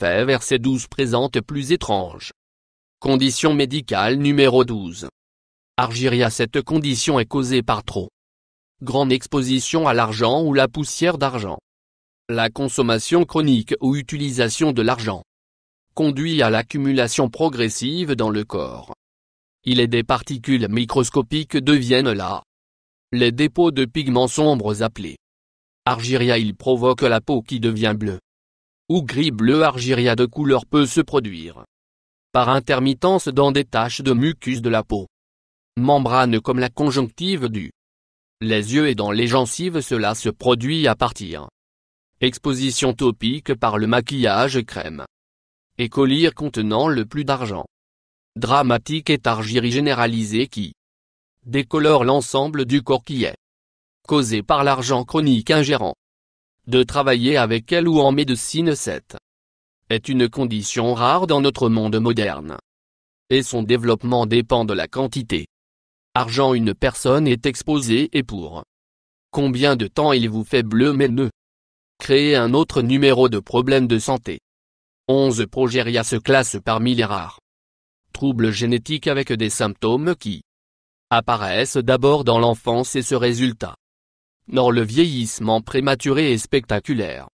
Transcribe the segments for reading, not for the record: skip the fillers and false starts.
fait verset 12 présente plus étrange. Condition médicale numéro 12. Argyria. Cette condition est causée par trop grande exposition à l'argent ou la poussière d'argent. La consommation chronique ou utilisation de l'argent conduit à l'accumulation progressive dans le corps. Il est des particules microscopiques deviennent là. Les dépôts de pigments sombres appelés argyria. Il provoque la peau qui devient bleue ou gris-bleu. Argyria de couleur peut se produire par intermittence dans des taches de mucus de la peau, membrane comme la conjonctive les yeux et dans les gencives. Cela se produit à partir exposition topique par le maquillage crème et collyre contenant le plus d'argent. Dramatique est argyrie généralisée qui décolore l'ensemble du corps qui est causée par l'argent chronique ingérant. De travailler avec elle ou en médecine, cette est une condition rare dans notre monde moderne. Et son développement dépend de la quantité argent une personne est exposée et pour combien de temps il vous fait bleu mais ne créer un autre numéro de problème de santé. 11. Progeria se classe parmi les rares troubles génétiques avec des symptômes qui apparaissent d'abord dans l'enfance et ce résultat dans le vieillissement prématuré et spectaculaire.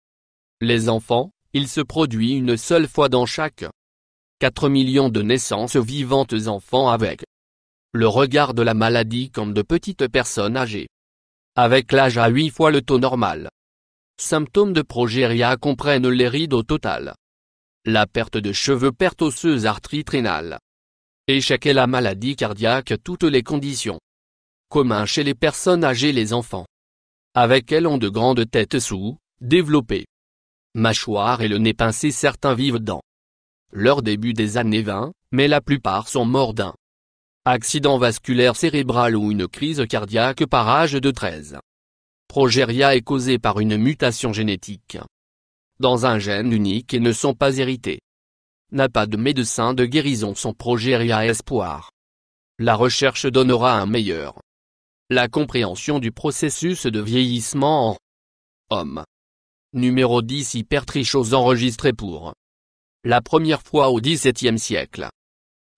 Les enfants, il se produit une seule fois dans chaque 4 millions de naissances vivantes. Enfants avec le regard de la maladie comme de petites personnes âgées avec l'âge à 8 fois le taux normal. Symptômes de progeria comprennent les rides au total, la perte de cheveux, perte osseuse, arthrite rénale, échec et la maladie cardiaque. Toutes les conditions communes chez les personnes âgées. Les enfants avec elles ont de grandes têtes sous-développées, mâchoire et le nez pincé. Certains vivent dans leur début des années 20, mais la plupart sont morts d'un accident vasculaire cérébral ou une crise cardiaque par âge de 13. Progeria est causée par une mutation génétique dans un gène unique et ne sont pas hérités. N'a pas de médecin de guérison sans progeria. Espoir. La recherche donnera un meilleur la compréhension du processus de vieillissement en homme. Numéro 10. Hypertrichose enregistrée pour la première fois au XVIIe siècle.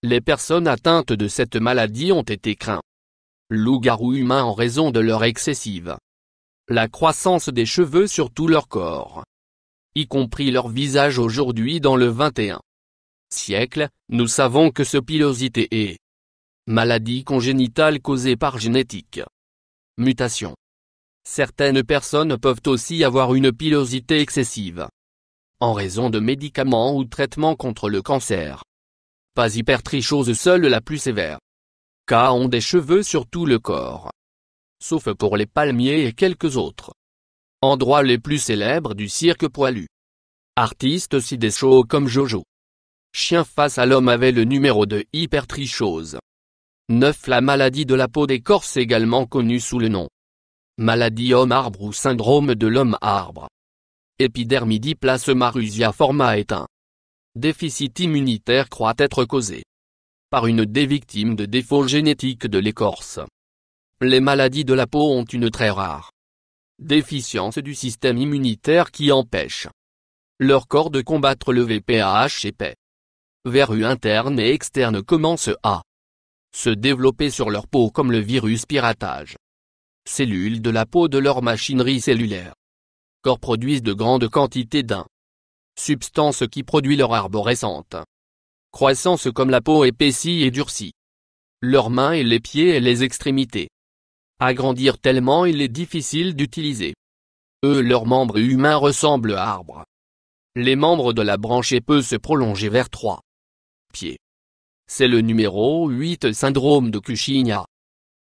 Les personnes atteintes de cette maladie ont été craintes loups-garous humains en raison de leur excessive la croissance des cheveux sur tout leur corps, y compris leur visage. Aujourd'hui dans le XXIe siècle, nous savons que cette pilosité est maladie congénitale causée par génétique mutation. Certaines personnes peuvent aussi avoir une pilosité excessive en raison de médicaments ou traitements contre le cancer. Pas hypertrichose seule la plus sévère. Cas ont des cheveux sur tout le corps, sauf pour les palmiers et quelques autres endroits les plus célèbres du cirque poilu. Artistes si des shows comme Jojo Chien face à l'homme avait le numéro de hypertrichose. 9. La maladie de la peau d'écorce, également connue sous le nom maladie homme-arbre ou syndrome de l'homme-arbre. Épidermidiplasma ruziforme est un déficit immunitaire croit être causé par une des victimes de défauts génétiques de l'écorce. Les maladies de la peau ont une très rare déficience du système immunitaire qui empêche leur corps de combattre le VPH épais. Verrues internes et externes commencent à se développer sur leur peau comme le virus piratage. Cellules de la peau de leur machinerie cellulaire. Corps produisent de grandes quantités d'un substance qui produit leur arborescente croissance comme la peau épaissit et durcit. Leurs mains et les pieds et les extrémités agrandir tellement il est difficile d'utiliser. Leurs membres humains ressemblent à arbres. Les membres de la branchée peuvent se prolonger vers 3 pieds. C'est le numéro 8. Syndrome de Cushing.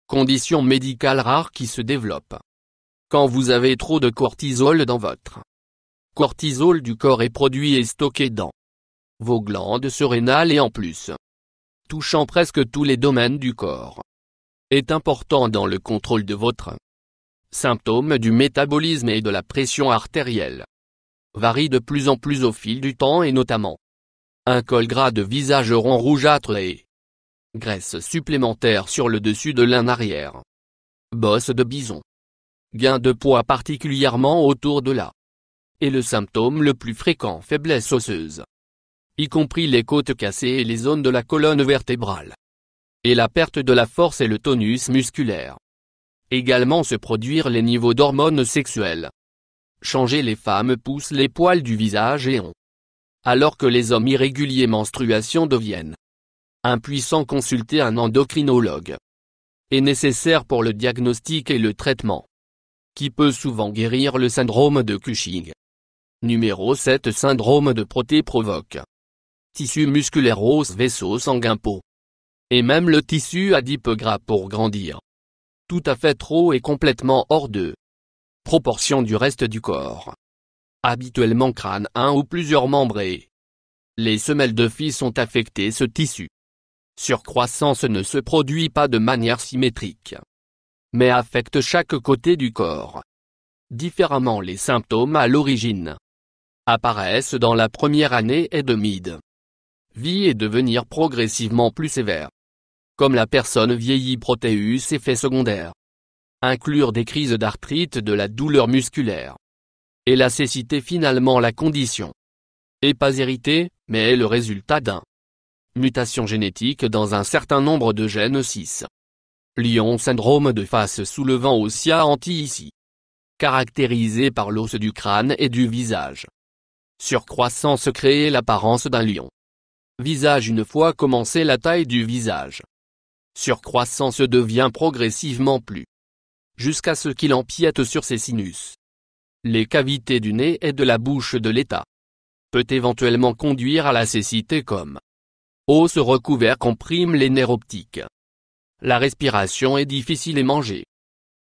Condition médicale rare qui se développe quand vous avez trop de cortisol dans votre cortisol du corps est produit et stocké dans vos glandes surrénales et en plus touchant presque tous les domaines du corps. Est important dans le contrôle de votre symptômes du métabolisme et de la pression artérielle. Varie de plus en plus au fil du temps et notamment un col gras de visage rond rougeâtre et graisse supplémentaire sur le dessus de l'un arrière. Bosse de bison. Gain de poids particulièrement autour de là. Et le symptôme le plus fréquent, faiblesse osseuse. y compris les côtes cassées et les zones de la colonne vertébrale. Et la perte de la force et le tonus musculaire. Également se produire les niveaux d'hormones sexuelles. Changer, les femmes poussent les poils du visage et ont. Alors que les hommes irréguliers, menstruation deviennent impuissants, consulter un endocrinologue est nécessaire pour le diagnostic et le traitement, qui peut souvent guérir le syndrome de Cushing. Numéro 7. Syndrome de Proté provoque tissu musculaire, os, vaisseau sanguin, peau. Et même le tissu adipeux gras pour grandir. Tout à fait trop et complètement hors de proportion du reste du corps. Habituellement crâne, un ou plusieurs membres et les semelles de filles sont affectées. Ce tissu surcroissance ne se produit pas de manière symétrique, mais affecte chaque côté du corps différemment. Les symptômes à l'origine apparaissent dans la première année et demie de vie et devenir progressivement plus sévères. Comme la personne vieillit. Protéus. Effets secondaires inclure des crises d'arthrite, de la douleur musculaire et la cécité. Finalement, la condition est pas héritée, mais est le résultat d'un mutation génétique dans un certain nombre de gènes 6. Lion. Syndrome de face soulevant ossia anti ici. Caractérisé par l'os du crâne et du visage. Surcroissance créer l'apparence d'un lion. Visage. Une fois commencé, la taille du visage surcroissance devient progressivement plus jusqu'à ce qu'il empiète sur ses sinus. Les cavités du nez et de la bouche de l'état peut éventuellement conduire à la cécité comme os recouvert comprime les nerfs optiques. La respiration est difficile et manger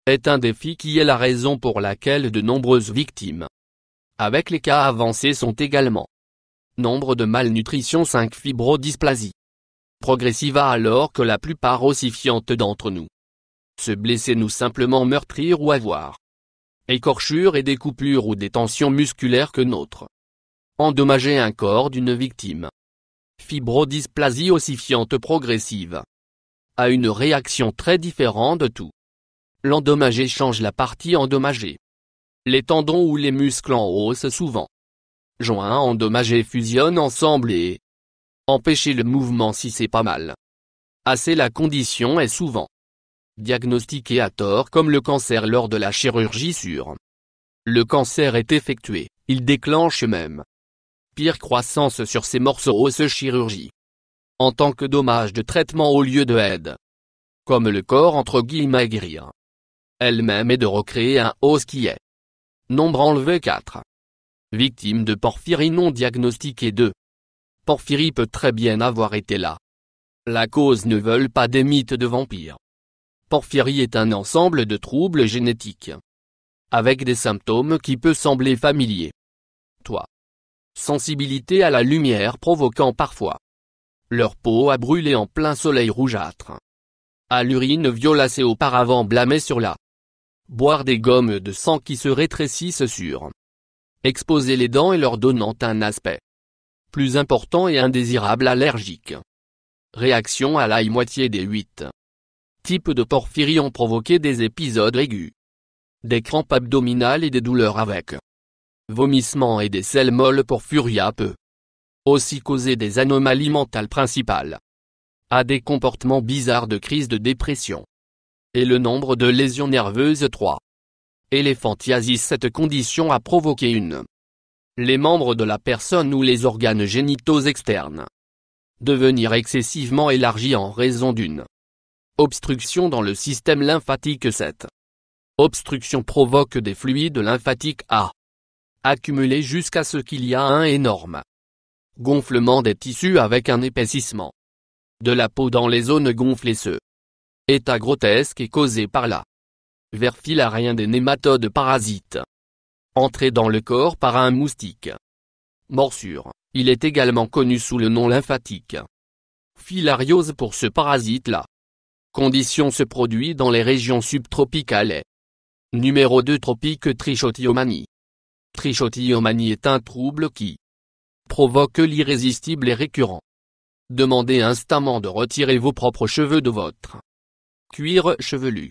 est un défi qui est la raison pour laquelle de nombreuses victimes avec les cas avancés sont également nombre de malnutrition. 5. Fibrodysplasie progressiva alors que la plupart ossifiantes d'entre nous se blesser, nous simplement meurtrir ou avoir écorchures et des coupures ou des tensions musculaires que notre endommager un corps d'une victime. Fibrodysplasie ossifiante progressive a une réaction très différente de tout. L'endommagé change la partie endommagée. Les tendons ou les muscles en os souvent joints endommagés fusionnent ensemble et empêcher le mouvement si c'est pas mal. Assez. La condition est souvent diagnostiquée à tort comme le cancer lors de la chirurgie. Sur le cancer est effectué, il déclenche même pire croissance sur ces morceaux osseux. Chirurgie en tant que dommage de traitement au lieu de aide. Comme le corps entre guillemets guérir elle-même et de recréer un os qui est nombre enlevé. 4. Victime de porphyrie non diagnostiquée. 2. Porphyrie peut très bien avoir été là. La cause ne veulent pas des mythes de vampires. Porphyrie est un ensemble de troubles génétiques avec des symptômes qui peuvent sembler familiers. Toi. Sensibilité à la lumière provoquant parfois leur peau à brûler en plein soleil rougeâtre. À l'urine violacée auparavant blâmée sur la. Boire des gommes de sang qui se rétrécissent sur. Exposer les dents et leur donnant un aspect plus important et indésirable. Allergique. Réaction à l'ail. Moitié des 8 types de porphyrie ont provoqué des épisodes aigus, des crampes abdominales et des douleurs avec vomissements et des selles molles. Porphyria peut aussi causer des anomalies mentales principales à des comportements bizarres de crise de dépression et le nombre de lésions nerveuses. 3. Éléphantiasis. Cette condition a provoqué les membres de la personne ou les organes génitaux externes devenir excessivement élargis en raison d'une obstruction dans le système lymphatique. 7. Obstruction provoque des fluides lymphatiques à accumuler jusqu'à ce qu'il y a un énorme gonflement des tissus avec un épaississement de la peau dans les zones gonflées. Ce état grotesque est causé par la vers filarien des nématodes parasites entrés dans le corps par un moustique. Morsure. Il est également connu sous le nom lymphatique filariose pour ce parasite-là. Condition se produit dans les régions subtropicales et numéro 2. Tropique. Trichotillomanie. Trichotillomanie est un trouble qui provoque l'irrésistible et récurrent. Demandez instamment de retirer vos propres cheveux de votre cuir chevelu,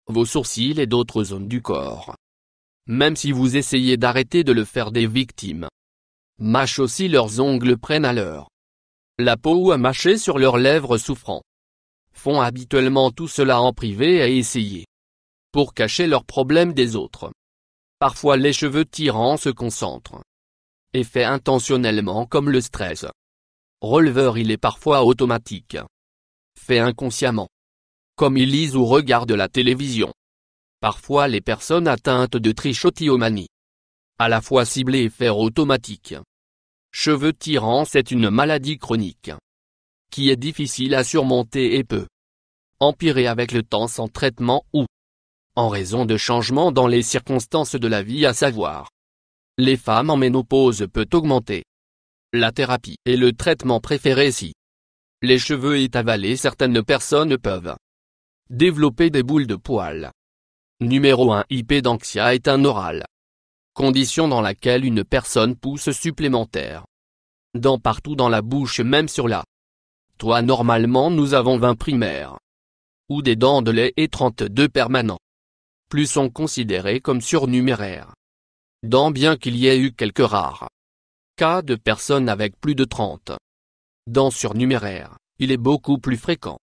vos sourcils et d'autres zones du corps. Même si vous essayez d'arrêter de le faire, des victimes Mâchent aussi leurs ongles, prennent à l'heure la peau ou à mâcher sur leurs lèvres souffrant. Font habituellement tout cela en privé et essayer pour cacher leurs problèmes des autres. Parfois les cheveux tirants se concentrent et fait intentionnellement comme le stress. Releveur, il est parfois automatique. Fait inconsciemment. Comme ils lisent ou regardent la télévision. Parfois les personnes atteintes de trichotillomanie. À la fois ciblées et faire automatique. Cheveux tirants, c'est une maladie chronique qui est difficile à surmonter et peut empirer avec le temps sans traitement ou en raison de changements dans les circonstances de la vie, à savoir les femmes en ménopause, peut augmenter. La thérapie est le traitement préféré si les cheveux est avalé. Certaines personnes peuvent développer des boules de poils. Numéro 1. Hypédanxia est un oral. Condition dans laquelle une personne pousse supplémentaire dents partout dans la bouche, même sur la toit. Normalement nous avons 20 primaires ou des dents de lait et 32 permanents. Plus sont considérés comme surnuméraires dents, bien qu'il y ait eu quelques rares cas de personnes avec plus de 30 dents surnuméraires. Il est beaucoup plus fréquent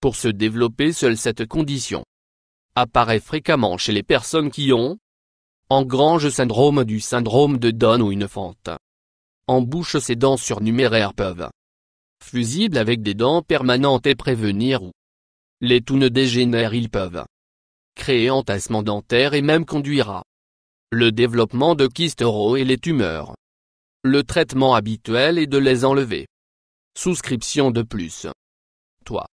pour se développer seule. Cette condition apparaît fréquemment chez les personnes qui ont engrange syndrome du syndrome de Down ou une fente en bouche. Ces dents surnuméraires peuvent fusibles avec des dents permanentes et prévenir ou les tout ne dégénèrent. Ils peuvent créer entassement dentaire et même conduire à le développement de kystes oraux et les tumeurs. Le traitement habituel est de les enlever. Souscription de plus. Toi.